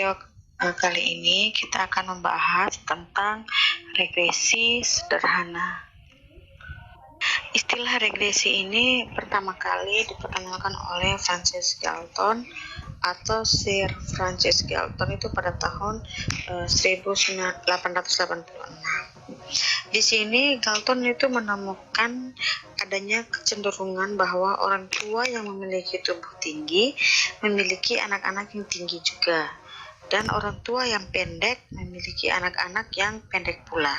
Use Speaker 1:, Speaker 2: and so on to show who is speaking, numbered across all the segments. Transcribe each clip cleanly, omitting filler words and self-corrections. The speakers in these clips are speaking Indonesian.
Speaker 1: video kali ini kita akan membahas tentang regresi sederhana. Istilah regresi ini pertama kali diperkenalkan oleh Francis Galton atau Sir Francis Galton itu pada tahun 1886. Di sini Galton itu menemukan adanya kecenderungan bahwa orang tua yang memiliki tubuh tinggi memiliki anak-anak yang tinggi juga, dan orang tua yang pendek memiliki anak-anak yang pendek pula.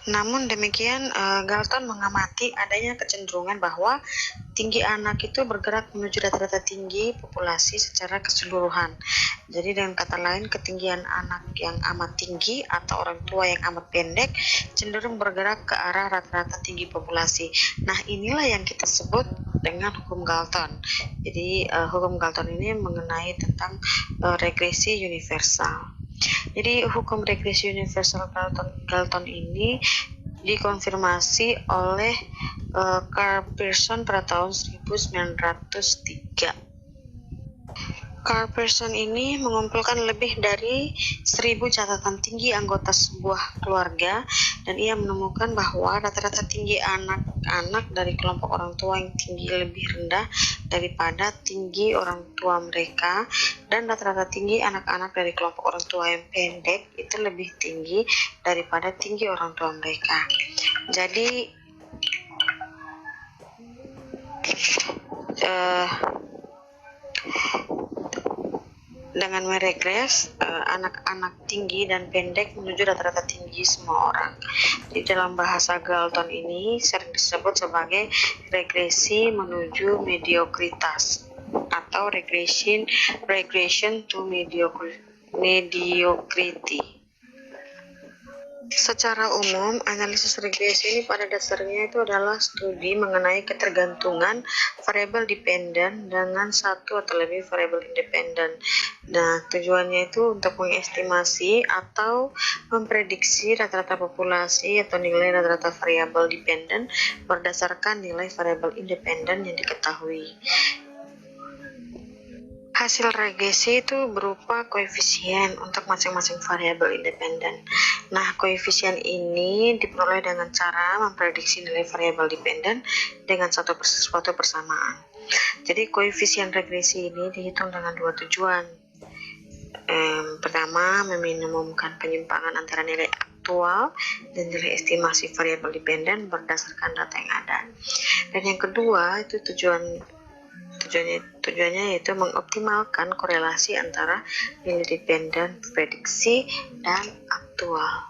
Speaker 1: Namun demikian, Galton mengamati adanya kecenderungan bahwa tinggi anak itu bergerak menuju rata-rata tinggi populasi secara keseluruhan. Jadi dengan kata lain, ketinggian anak yang amat tinggi atau orang tua yang amat pendek cenderung bergerak ke arah rata-rata tinggi populasi. Nah, inilah yang kita sebut dengan hukum Galton. Jadi hukum Galton ini mengenai tentang regresi universal. Jadi hukum regresi universal Galton ini dikonfirmasi oleh Karl Pearson pada tahun 1903. Karl Pearson ini mengumpulkan lebih dari 1000 catatan tinggi anggota sebuah keluarga, dan ia menemukan bahwa rata-rata tinggi anak-anak dari kelompok orang tua yang tinggi lebih rendah daripada tinggi orang tua mereka, dan rata-rata tinggi anak-anak dari kelompok orang tua yang pendek itu lebih tinggi daripada tinggi orang tua mereka. Jadi dengan meregres, anak-anak tinggi dan pendek menuju rata-rata tinggi semua orang. Di dalam bahasa Galton ini sering disebut sebagai regresi menuju mediokritas atau regression to mediocrity. Secara umum, analisis regresi ini pada dasarnya itu adalah studi mengenai ketergantungan variabel dependen dengan satu atau lebih variabel independen. Nah, tujuannya itu untuk mengestimasi atau memprediksi rata-rata populasi atau nilai rata-rata variabel dependen berdasarkan nilai variabel independen yang diketahui. Hasil regresi itu berupa koefisien untuk masing-masing variabel independen. Nah, koefisien ini diperoleh dengan cara memprediksi nilai variabel dependen dengan suatu persamaan. Jadi, koefisien regresi ini dihitung dengan dua tujuan. Pertama, meminimumkan penyimpangan antara nilai aktual dan nilai estimasi variabel dependen berdasarkan data yang ada. Dan yang kedua, itu tujuannya yaitu mengoptimalkan korelasi antara nilai dependen prediksi dan aktual.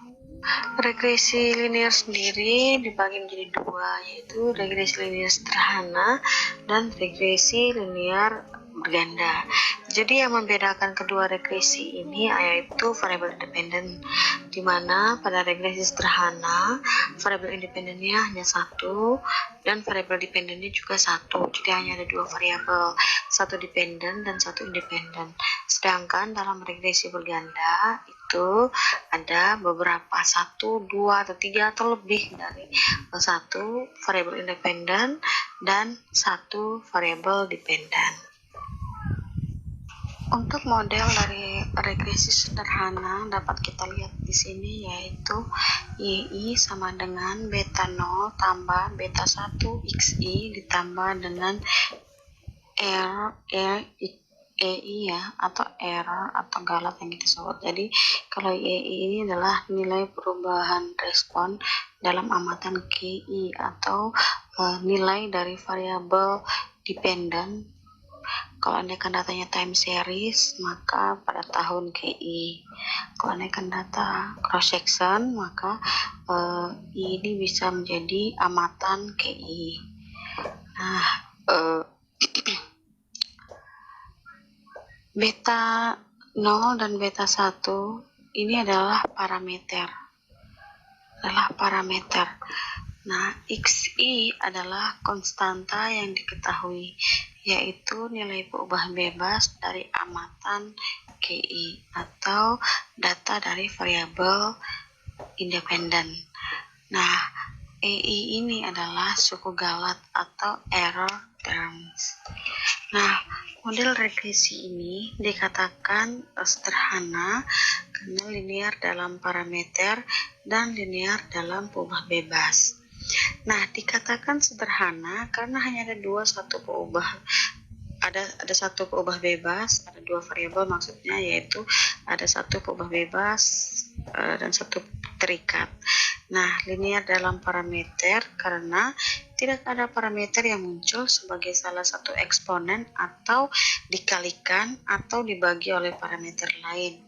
Speaker 1: Regresi linear sendiri dibagi menjadi dua, yaitu regresi linear sederhana dan regresi linear berganda. Jadi yang membedakan kedua regresi ini yaitu variabel independen, di mana pada regresi sederhana variabel independennya hanya satu dan variabel dependennya juga satu. Jadi hanya ada dua variabel, satu dependen dan satu independen. Sedangkan dalam regresi berganda itu ada beberapa, satu, dua, atau tiga, atau lebih dari satu variabel independen dan satu variabel dependen. Untuk model dari regresi sederhana dapat kita lihat di sini, yaitu YI sama dengan beta 0 tambah beta 1 XI ditambah dengan EI ya, atau error atau galat yang kita sebut. Jadi kalau EI ini adalah nilai perubahan respon dalam amatan KI atau nilai dari variabel dependen. Kalau andaikan datanya time series, maka pada tahun KI. Kalau andaikan data cross section, maka ini bisa menjadi amatan KI. Nah, beta 0 dan beta 1 ini adalah parameter. Nah, XI adalah konstanta yang diketahui, yaitu nilai perubahan bebas dari amatan KI atau data dari variabel independen. Nah, EI ini adalah suku Galat atau error terms. Nah, model regresi ini dikatakan sederhana karena linear dalam parameter dan linear dalam peubah bebas. Nah, dikatakan sederhana karena hanya ada satu peubah bebas, ada dua variabel maksudnya, yaitu ada satu peubah bebas dan satu terikat. Nah, linear dalam parameter karena tidak ada parameter yang muncul sebagai salah satu eksponen atau dikalikan atau dibagi oleh parameter lain.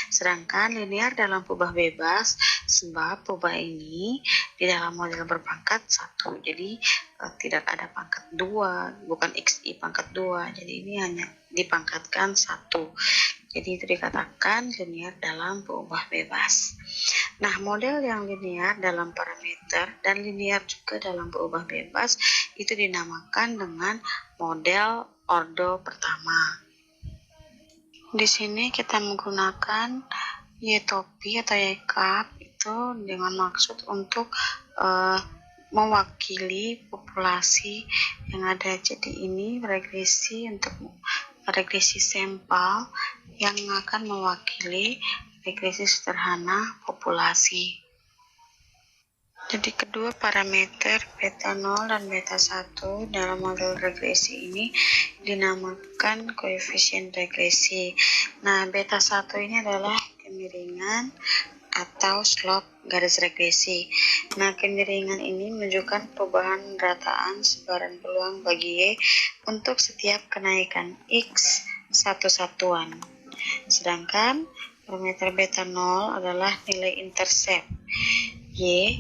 Speaker 1: Sedangkan linear dalam peubah bebas sebab peubah ini di dalam model berpangkat 1. Jadi tidak ada pangkat 2, bukan XI pangkat 2. Jadi ini hanya dipangkatkan 1. Jadi itu dikatakan linear dalam peubah bebas. Nah, model yang linear dalam parameter dan linear juga dalam peubah bebas itu dinamakan dengan model ordo pertama. Di sini kita menggunakan Y-topi atau Y-cup itu dengan maksud untuk mewakili populasi yang ada. Jadi ini regresi untuk regresi sampel yang akan mewakili regresi sederhana populasi. Jadi kedua parameter beta 0 dan beta 1 dalam model regresi ini dinamakan koefisien regresi. Nah, beta 1 ini adalah kemiringan atau slope garis regresi. Nah, kemiringan ini menunjukkan perubahan rataan sebaran peluang bagi Y untuk setiap kenaikan X satu satuan. Sedangkan parameter beta 0 adalah nilai intercept Y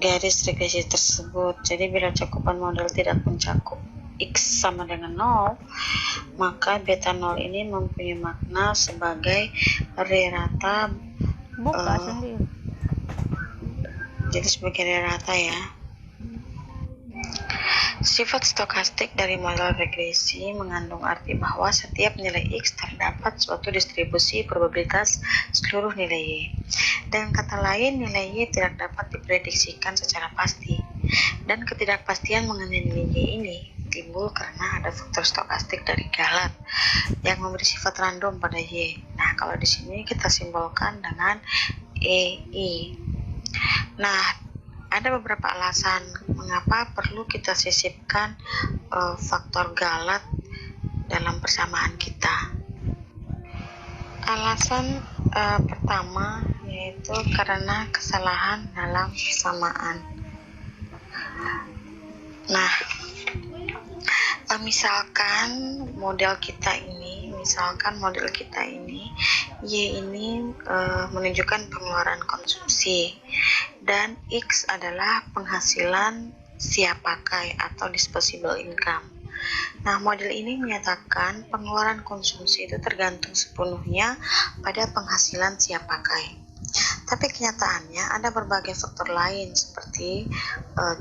Speaker 1: garis regresi tersebut. Jadi bila cakupan model tidak mencakup X sama dengan 0, maka beta 0 ini mempunyai makna sebagai rata jadi sebagai rata ya. Sifat stokastik dari model regresi mengandung arti bahwa setiap nilai X terdapat suatu distribusi probabilitas seluruh nilai Y. Dengan kata lain, nilai Y tidak dapat diprediksikan secara pasti. Dan ketidakpastian mengenai nilai Y ini timbul karena ada faktor stokastik dari Galat yang memberi sifat random pada Y. Nah, kalau di sini kita simbolkan dengan EI. Nah, ada beberapa alasan mengapa perlu kita sisipkan faktor Galat dalam persamaan kita. Alasan pertama yaitu karena kesalahan dalam persamaan. Nah, misalkan model kita ini, Y ini menunjukkan pengeluaran konsumsi dan X adalah penghasilan siap pakai atau disposable income. Nah, model ini menyatakan pengeluaran konsumsi itu tergantung sepenuhnya pada penghasilan siap pakai. Tapi kenyataannya ada berbagai faktor lain seperti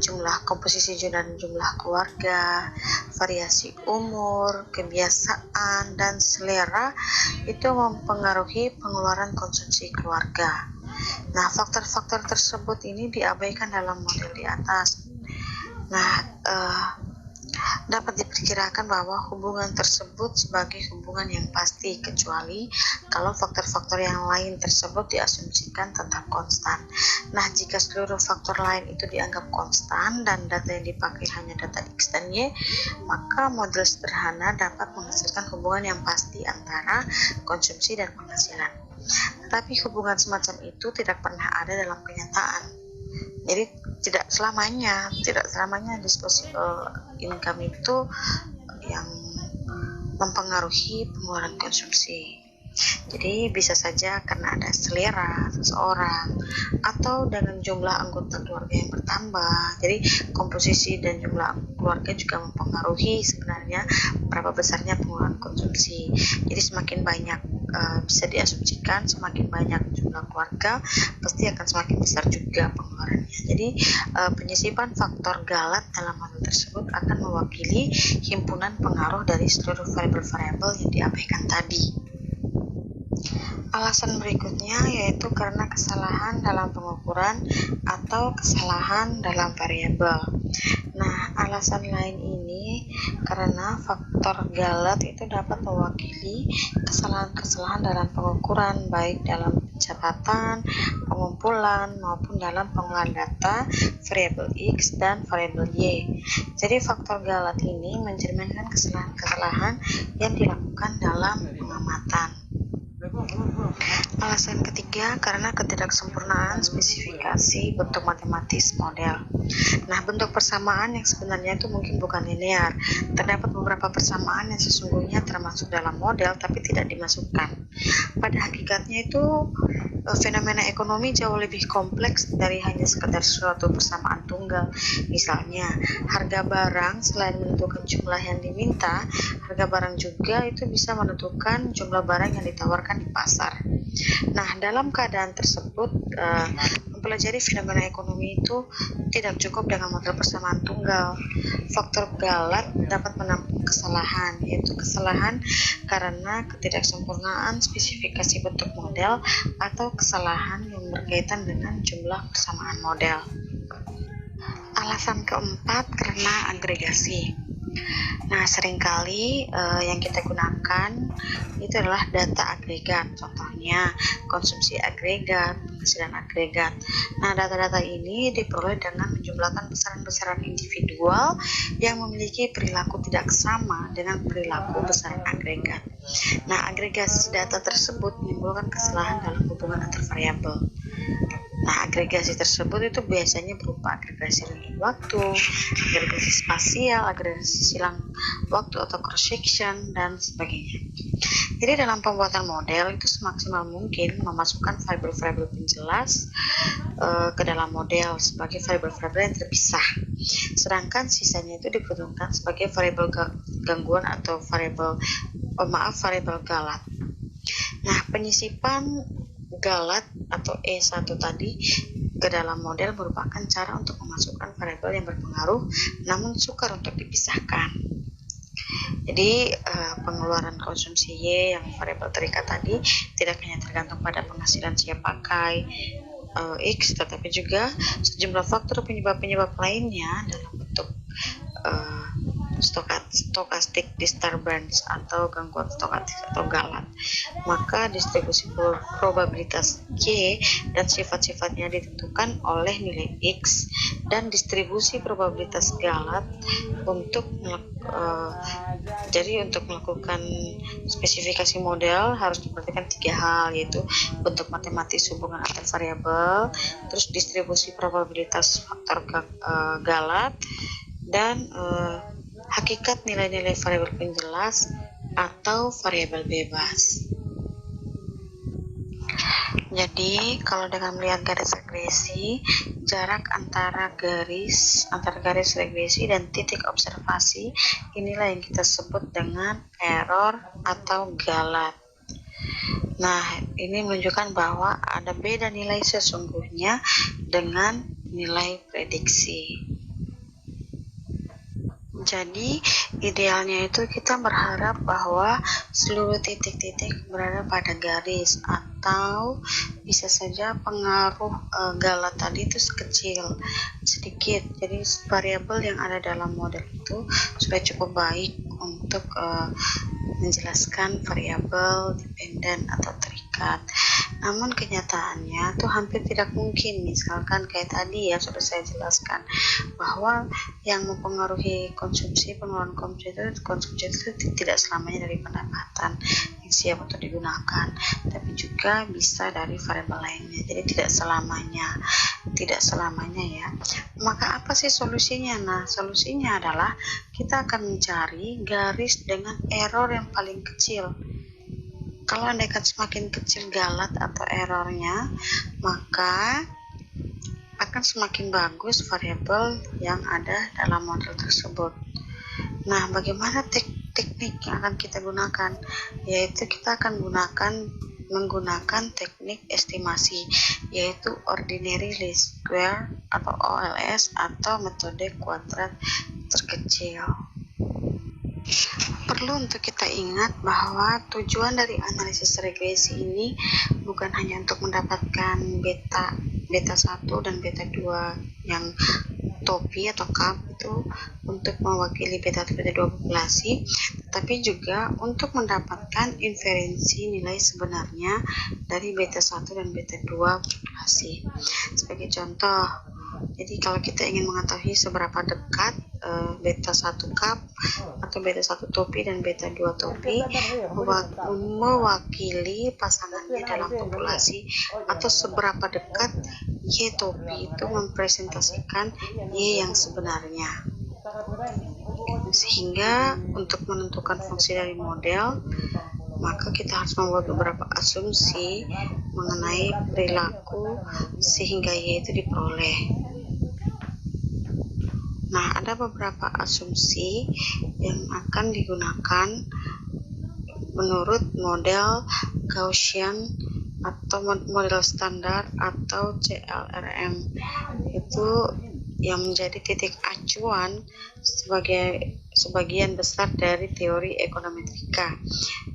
Speaker 1: jumlah komposisi dan jumlah keluarga, variasi umur, kebiasaan, dan selera itu mempengaruhi pengeluaran konsumsi keluarga. Nah, faktor-faktor tersebut ini diabaikan dalam model di atas. Nah, dapat diperkirakan bahwa hubungan tersebut sebagai hubungan yang pasti kecuali kalau faktor-faktor yang lain tersebut diasumsikan tetap konstan. Nah, jika seluruh faktor lain itu dianggap konstan dan data yang dipakai hanya data X dan Y, maka model sederhana dapat menghasilkan hubungan yang pasti antara konsumsi dan penghasilan. Tetapi hubungan semacam itu tidak pernah ada dalam kenyataan. Jadi tidak selamanya disposable income itu yang mempengaruhi pengeluaran konsumsi. Jadi bisa saja karena ada selera seseorang atau dengan jumlah anggota keluarga yang bertambah. Jadi komposisi dan jumlah keluarga juga mempengaruhi sebenarnya berapa besarnya pengeluaran konsumsi. Jadi semakin banyak bisa diasumsikan semakin banyak jumlah keluarga pasti akan semakin besar juga pengeluarannya. Jadi penyisipan faktor Galat dalam model tersebut akan mewakili himpunan pengaruh dari seluruh variabel-variabel yang diabaikan tadi. Alasan berikutnya yaitu karena kesalahan dalam pengukuran atau kesalahan dalam variabel. Nah, alasan lain ini karena faktor galat itu dapat mewakili kesalahan-kesalahan dalam pengukuran, baik dalam pencatatan, pengumpulan, maupun dalam pengolahan data variabel X dan variabel Y. Jadi faktor galat ini mencerminkan kesalahan-kesalahan yang dilakukan dalam pengamatan. Alasan ketiga karena ketidaksempurnaan spesifikasi bentuk matematis model. Nah, bentuk persamaan yang sebenarnya itu mungkin bukan linear. Terdapat beberapa persamaan yang sesungguhnya termasuk dalam model tapi tidak dimasukkan. Pada hakikatnya itu fenomena ekonomi jauh lebih kompleks dari hanya sekedar suatu persamaan tunggal. Misalnya, harga barang selain menentukan jumlah yang diminta, harga barang juga itu bisa menentukan jumlah barang yang ditawarkan di pasar. Nah, dalam keadaan tersebut, mempelajari fenomena ekonomi itu tidak cukup dengan model persamaan tunggal. Faktor galat dapat menampung kesalahan, yaitu kesalahan karena ketidaksempurnaan spesifikasi bentuk model atau kesalahan yang berkaitan dengan jumlah persamaan model. Alasan keempat karena agregasi. Nah, seringkali yang kita gunakan itu adalah data agregat, contohnya konsumsi agregat, penghasilan agregat. Nah, data-data ini diperoleh dengan menjumlahkan besaran-besaran individual yang memiliki perilaku tidak sama dengan perilaku besaran agregat. Nah, agregasi data tersebut menimbulkan kesalahan dalam hubungan antar variabel. Nah, agregasi tersebut itu biasanya berupa agregasi rentang waktu, agregasi spasial, agregasi silang waktu atau cross section, dan sebagainya. Jadi dalam pembuatan model itu semaksimal mungkin memasukkan variabel-variabel penjelas ke dalam model sebagai variabel-variabel yang terpisah. Sedangkan sisanya itu diperuntukkan sebagai variabel gangguan atau variabel galat. Nah, penyisipan galat atau E1 tadi ke dalam model merupakan cara untuk memasukkan variabel yang berpengaruh namun sukar untuk dipisahkan. Jadi pengeluaran konsumsi Y yang variabel terikat tadi tidak hanya tergantung pada penghasilan siap pakai X, tetapi juga sejumlah faktor penyebab-penyebab lainnya dalam bentuk stochastic disturbance atau gangguan stokastik atau galat. Maka distribusi probabilitas Y dan sifat-sifatnya ditentukan oleh nilai X, dan distribusi probabilitas galat untuk melakukan spesifikasi model harus diperhatikan 3 hal, yaitu bentuk matematis hubungan antar variabel, terus distribusi probabilitas faktor galat, dan hakikat nilai-nilai variabel penjelas atau variabel bebas. Jadi, kalau dengan melihat garis regresi, jarak antara garis regresi dan titik observasi, inilah yang kita sebut dengan error atau galat. Nah, ini menunjukkan bahwa ada beda nilai sesungguhnya dengan nilai prediksi. Jadi idealnya itu kita berharap bahwa seluruh titik-titik berada pada garis, atau bisa saja pengaruh galat tadi itu sedikit. Jadi variabel yang ada dalam model itu sudah cukup baik untuk menjelaskan variabel dependen atau terikat. Namun kenyataannya itu hampir tidak mungkin. Misalkan kayak tadi ya sudah saya jelaskan bahwa yang mempengaruhi pengeluaran konsumsi itu tidak selamanya dari pendapatan yang siap untuk digunakan, tapi juga bisa dari variabel lainnya. Jadi tidak selamanya ya. Maka apa sih solusinya? Nah, solusinya adalah kita akan mencari garis dengan error yang paling kecil. Kalau andaikan semakin kecil galat atau errornya, maka akan semakin bagus variabel yang ada dalam model tersebut. Nah, bagaimana teknik yang akan kita gunakan? Yaitu kita akan menggunakan teknik estimasi, yaitu ordinary least square atau OLS, atau metode kuadrat terkecil. Perlu untuk kita ingat bahwa tujuan dari analisis regresi ini bukan hanya untuk mendapatkan beta 1 dan beta 2 yang topi atau cup itu untuk mewakili beta 1 beta 2 populasi, tetapi juga untuk mendapatkan inferensi nilai sebenarnya dari beta 1 dan beta 2 populasi. Sebagai contoh, jadi kalau kita ingin mengetahui seberapa dekat beta 1 cup atau beta 1 topi dan beta 2 topi mewakili pasangannya dalam populasi, atau seberapa dekat Y topi itu mempresentasikan Y yang sebenarnya. Sehingga untuk menentukan fungsi dari model, maka kita harus membuat beberapa asumsi mengenai perilaku sehingga Y itu diperoleh. Nah, ada beberapa asumsi yang akan digunakan menurut model Gaussian atau model standar atau CLRM. Itu yang menjadi titik acuan sebagian besar dari teori ekonometrika,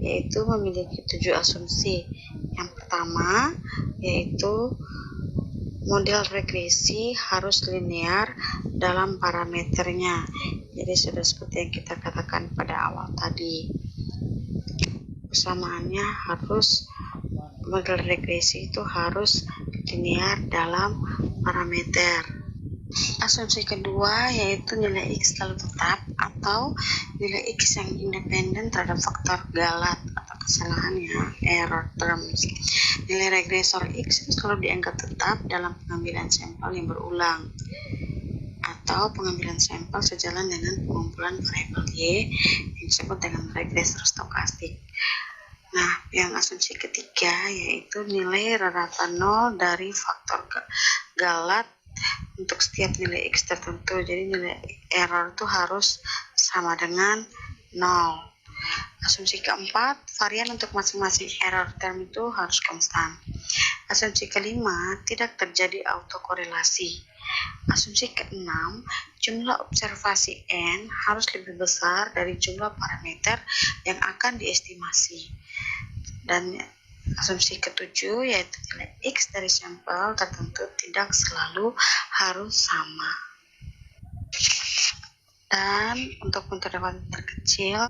Speaker 1: yaitu memiliki 7 asumsi. Yang pertama yaitu model regresi harus linear dalam parameternya. Jadi sudah seperti yang kita katakan pada awal tadi. Persamaannya harus, model regresi itu harus linear dalam parameter. Asumsi kedua yaitu nilai X selalu tetap atau nilai X yang independen terhadap faktor galat atau kesalahan, ya, error terms. Nilai regresor X selalu dianggap tetap dalam pengambilan sampel yang berulang atau pengambilan sampel sejalan dengan pengumpulan variabel Y yang disebut dengan regresor stokastik. Nah, yang asumsi ketiga yaitu nilai rata 0 dari faktor galat untuk setiap nilai X tertentu. Jadi nilai error itu harus sama dengan 0. Asumsi keempat, varian untuk masing-masing error term itu harus konstan. Asumsi kelima, tidak terjadi autokorelasi. Asumsi keenam, jumlah observasi N harus lebih besar dari jumlah parameter yang akan diestimasi. Dan asumsi ketujuh yaitu nilai X dari sampel tertentu tidak selalu harus sama. Dan untuk metode terkecil,